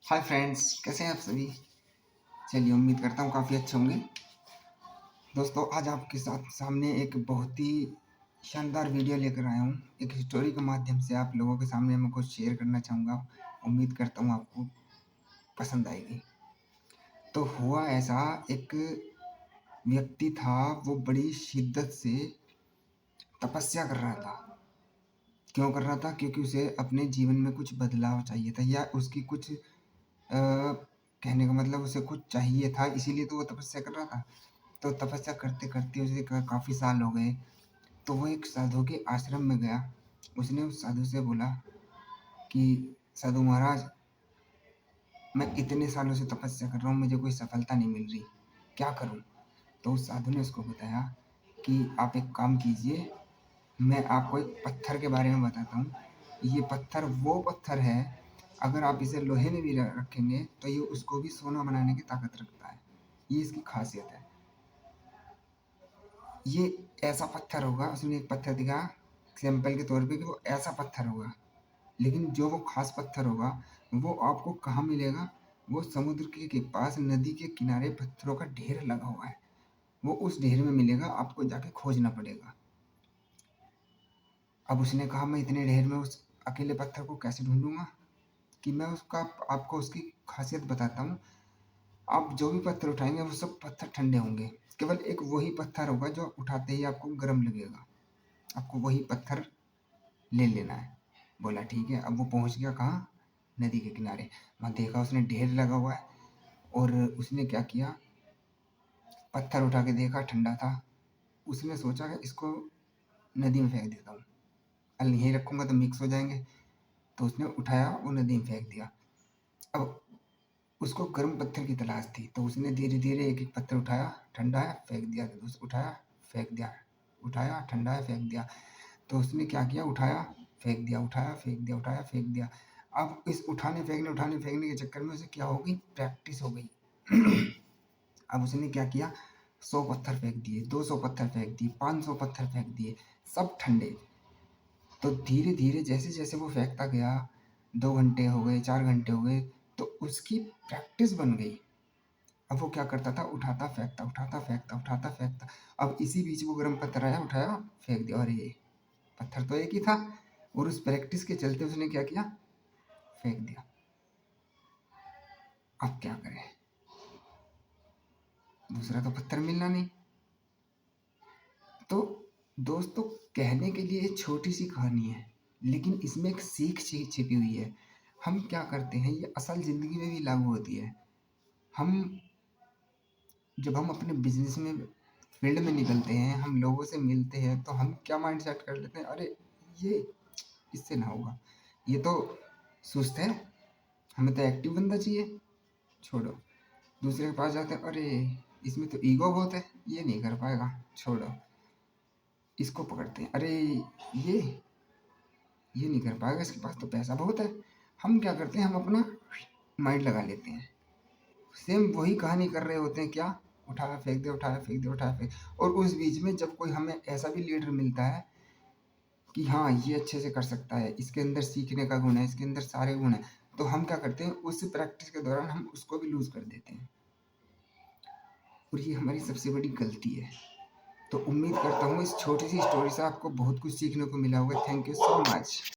Hi friends, कैसे हैं आप सभी। चलिए, उम्मीद करता हूँ काफ़ी अच्छे होंगे। दोस्तों, आज आपके साथ सामने एक बहुत ही शानदार वीडियो लेकर आया हूँ। एक स्टोरी के माध्यम से आप लोगों के सामने मैं कुछ शेयर करना चाहूँगा। उम्मीद करता हूँ आपको पसंद आएगी। तो हुआ ऐसा, एक व्यक्ति था, वो बड़ी शिद्दत से तपस्या कर रहा था। क्यों कर रहा था? क्योंकि उसे अपने जीवन में कुछ बदलाव चाहिए था, या उसकी कुछ कहने का मतलब उसे कुछ चाहिए था, इसीलिए तो वो तपस्या कर रहा था। तो तपस्या करते करते उसे काफ़ी साल हो गए। तो वो एक साधु के आश्रम में गया। उसने उस साधु से बोला कि साधु महाराज, मैं इतने सालों से तपस्या कर रहा हूँ, मुझे कोई सफलता नहीं मिल रही, क्या करूँ? तो उस साधु ने उसको बताया कि आप एक काम कीजिए, मैं आपको एक पत्थर के बारे में बताता हूँ। ये पत्थर वो पत्थर है, अगर आप इसे लोहे में भी रखेंगे तो ये उसको भी सोना बनाने की ताकत रखता है। ये इसकी खासियत है। ये ऐसा पत्थर होगा, उसने एक पत्थर दिखाया सैंपल के तौर पे कि वो ऐसा पत्थर होगा। लेकिन जो वो खास पत्थर होगा वो आपको कहाँ मिलेगा? वो समुद्र के पास नदी के किनारे पत्थरों का ढेर लगा हुआ है। वो उस ढेर में मिलेगा, आपको जाके खोजना पड़ेगा। अब उसने कहा, मैं इतने ढेर में उस अकेले पत्थर को कैसे ढूंढूंगा कि मैं उसका आपको उसकी खासियत बताता हूँ। आप जो भी पत्थर उठाएंगे वो सब पत्थर ठंडे होंगे। केवल एक वही पत्थर होगा जो उठाते ही आपको गर्म लगेगा। आपको वही पत्थर ले लेना है। बोला ठीक है। अब वो पहुंच गया कहाँ? नदी के किनारे। वहाँ देखा उसने ढेर लगा हुआ है, और उसने क्या किया, पत्थर उठा के देखा, ठंडा था। उसने सोचा कि इसको नदी में फेंक देता हूँ, अल यहीं रखूंगा तो मिक्स हो जाएंगे। तो उसने उठाया, वो नदी में फेंक दिया। अब उसको गर्म पत्थर की तलाश थी, तो उसने धीरे धीरे एक एक पत्थर उठाया, ठंडा है फेंक दिया, उठाया फेंक दिया, उठाया ठंडा है फेंक दिया। तो उसने क्या किया, उठाया फेंक दिया, उठाया फेंक दिया, उठाया फेंक दिया। अब इस उठाने फेंकने के चक्कर में उसे क्या हो गई, प्रैक्टिस हो गई। अब उसने क्या किया, 100 पत्थर फेंक दिए, 200 पत्थर फेंक दिए, 500 पत्थर फेंक दिए, सब ठंडे। तो धीरे धीरे जैसे जैसे वो फेंकता गया, 2 घंटे हो गए, 4 घंटे हो गए, तो उसकी प्रैक्टिस बन गई। अब वो क्या करता था, उठाता फेंकता, उठाता फेंकता, उठाता फेंकता। अब इसी बीच वो गर्म पत्थर आया, उठाया फेंक दिया, और ये पत्थर तो एक ही था। और उस प्रैक्टिस के चलते उसने क्या किया, फेंक दिया। अब क्या करें, दूसरा तो पत्थर मिलना नहीं। तो दोस्तों, कहने के लिए छोटी सी कहानी है, लेकिन इसमें एक सीख छिपी हुई है। हम क्या करते हैं, ये असल ज़िंदगी में भी लागू होती है। हम जब हम अपने बिजनेस में फील्ड में निकलते हैं, हम लोगों से मिलते हैं, तो हम क्या माइंड सेट कर लेते हैं, अरे ये इससे ना होगा, ये तो सुस्त है, हमें तो एक्टिव बंदा चाहिए, छोड़ो। दूसरे के पास जाते हैं, अरे इसमें तो ईगो बहुत है, ये नहीं कर पाएगा, छोड़ो। इसको पकड़ते हैं, अरे ये नहीं कर पाएगा, इसके पास तो पैसा बहुत है। हम क्या करते हैं, हम अपना माइंड लगा लेते हैं। सेम वही कहानी कर रहे होते हैं, क्या, उठाया फेंक दे, उठाया फेंक दे, उठाया फेंक। और उस बीच में जब कोई हमें ऐसा भी लीडर मिलता है कि हाँ ये अच्छे से कर सकता है, इसके अंदर सीखने का गुण है, इसके अंदर सारे गुण है, तो हम क्या करते हैं, उस प्रैक्टिस के दौरान हम उसको भी लूज कर देते हैं। और ये हमारी सबसे बड़ी गलती है। तो उम्मीद करता हूँ इस छोटी सी स्टोरी से आपको बहुत कुछ सीखने को मिला होगा। Thank you so much.